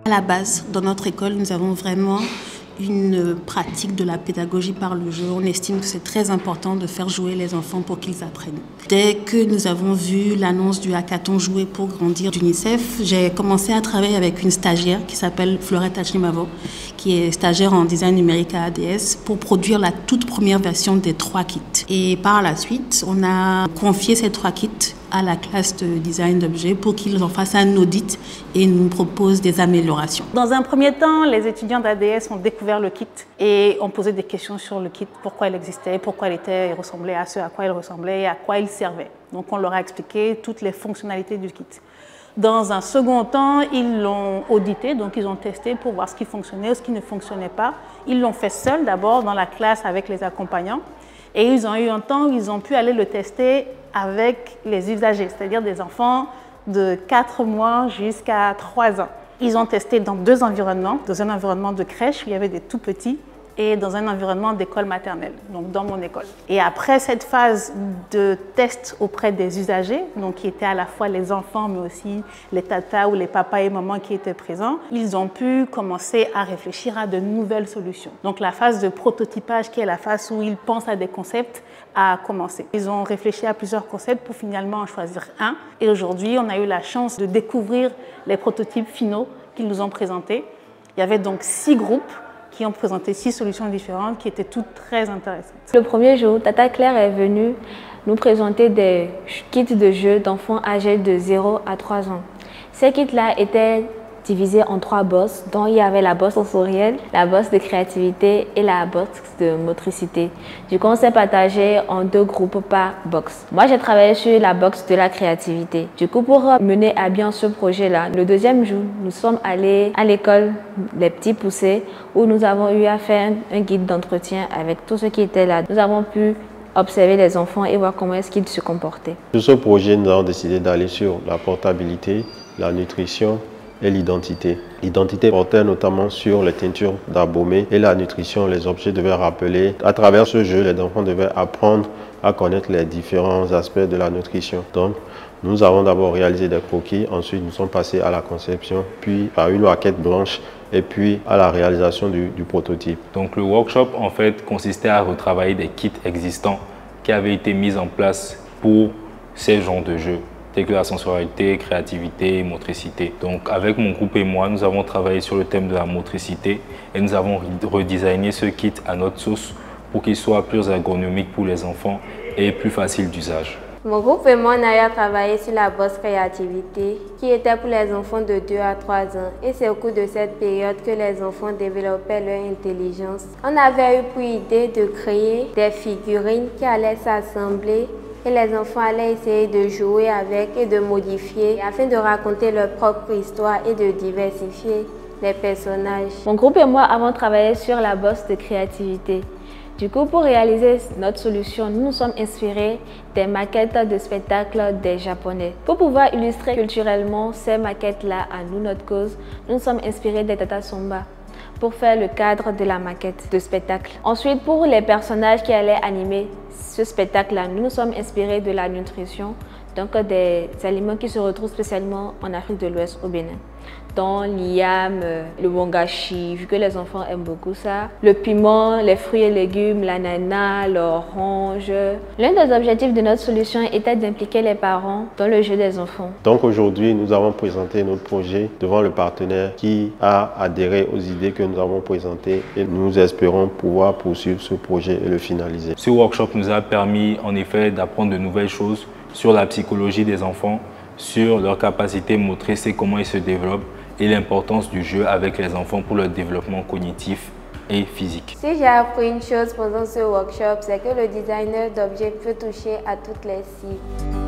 À la base, dans notre école, nous avons vraiment une pratique de la pédagogie par le jeu. On estime que c'est très important de faire jouer les enfants pour qu'ils apprennent. Dès que nous avons vu l'annonce du hackathon Jouer pour grandir d'UNICEF, j'ai commencé à travailler avec une stagiaire qui s'appelle Florette Hachimavo, qui est stagiaire en design numérique à ADS, pour produire la toute première version des 3 kits. Et par la suite, on a confié ces 3 kits à la classe de design d'objets pour qu'ils en fassent un audit et nous proposent des améliorations. Dans un premier temps, les étudiants d'ADS ont découvert le kit et ont posé des questions sur le kit, pourquoi il existait, pourquoi il ressemblait à ce à quoi il ressemblait et à quoi il servait. Donc on leur a expliqué toutes les fonctionnalités du kit. Dans un second temps, ils l'ont audité, donc ils ont testé pour voir ce qui fonctionnait ou ce qui ne fonctionnait pas. Ils l'ont fait seuls d'abord dans la classe avec les accompagnants et ils ont eu un temps où ils ont pu aller le tester avec les usagers, c'est-à-dire des enfants de 4 mois jusqu'à 3 ans. Ils ont testé dans 2 environnements, dans un environnement de crèche où il y avait des tout petits et dans un environnement d'école maternelle, donc dans mon école. Et après cette phase de test auprès des usagers, donc qui étaient à la fois les enfants mais aussi les tatas ou les papas et mamans qui étaient présents, ils ont pu commencer à réfléchir à de nouvelles solutions. Donc la phase de prototypage, qui est la phase où ils pensent à des concepts, a commencé. Ils ont réfléchi à plusieurs concepts pour finalement en choisir un. Et aujourd'hui, on a eu la chance de découvrir les prototypes finaux qu'ils nous ont présentés. Il y avait donc 6 groupes qui ont présenté 6 solutions différentes qui étaient toutes très intéressantes. Le premier jour, Tata Claire est venue nous présenter des kits de jeux d'enfants âgés de 0 à 3 ans. Ces kits-là étaient divisés en 3 box, dont il y avait la box sensorielle, la box de créativité et la box de motricité. Du coup, on s'est partagé en 2 groupes par box. Moi, j'ai travaillé sur la box de la créativité. Du coup, pour mener à bien ce projet-là, le deuxième jour, nous sommes allés à l'école Les Petits Poussés où nous avons eu à faire un guide d'entretien avec tous ceux qui étaient là. Nous avons pu observer les enfants et voir comment est-ce qu'ils se comportaient. Sur ce projet, nous avons décidé d'aller sur la portabilité, la nutrition et l'identité. L'identité portait notamment sur les teintures d'Abomey et la nutrition. Les objets devaient rappeler. À travers ce jeu, les enfants devaient apprendre à connaître les différents aspects de la nutrition. Donc, nous avons d'abord réalisé des croquis, ensuite nous sommes passés à la conception, puis à une maquette blanche et puis à la réalisation du prototype. Donc le workshop en fait consistait à retravailler des kits existants qui avaient été mis en place pour ces genres de jeux, tels que la sensorialité, créativité et motricité. Donc avec mon groupe et moi, nous avons travaillé sur le thème de la motricité et nous avons redesigné ce kit à notre sauce pour qu'il soit plus ergonomique pour les enfants et plus facile d'usage. Mon groupe et moi, on a eu à travailler sur la box créativité qui était pour les enfants de 2 à 3 ans. Et c'est au cours de cette période que les enfants développaient leur intelligence. On avait eu pour idée de créer des figurines qui allaient s'assembler et les enfants allaient essayer de jouer avec et de modifier afin de raconter leur propre histoire et de diversifier les personnages. Mon groupe et moi avons travaillé sur la box de créativité. Du coup, pour réaliser notre solution, nous nous sommes inspirés des maquettes de spectacles des Japonais. Pour pouvoir illustrer culturellement ces maquettes-là à nous, notre cause, nous nous sommes inspirés des Tata Somba pour faire le cadre de la maquette de spectacle. Ensuite, pour les personnages qui allaient animer ce spectacle-là, nous nous sommes inspirés de la nutrition, donc des aliments qui se retrouvent spécialement en Afrique de l'Ouest au Bénin. Dans l'iam, le wangashi, vu que les enfants aiment beaucoup ça, le piment, les fruits et légumes, l'ananas, l'orange. L'un des objectifs de notre solution était d'impliquer les parents dans le jeu des enfants. Donc aujourd'hui, nous avons présenté notre projet devant le partenaire qui a adhéré aux idées que nous avons présentées et nous espérons pouvoir poursuivre ce projet et le finaliser. Ce workshop nous a permis en effet d'apprendre de nouvelles choses sur la psychologie des enfants, sur leur capacité motrice et comment ils se développent et l'importance du jeu avec les enfants pour leur développement cognitif et physique. Si j'ai appris une chose pendant ce workshop, c'est que le designer d'objets peut toucher à toutes les cibles.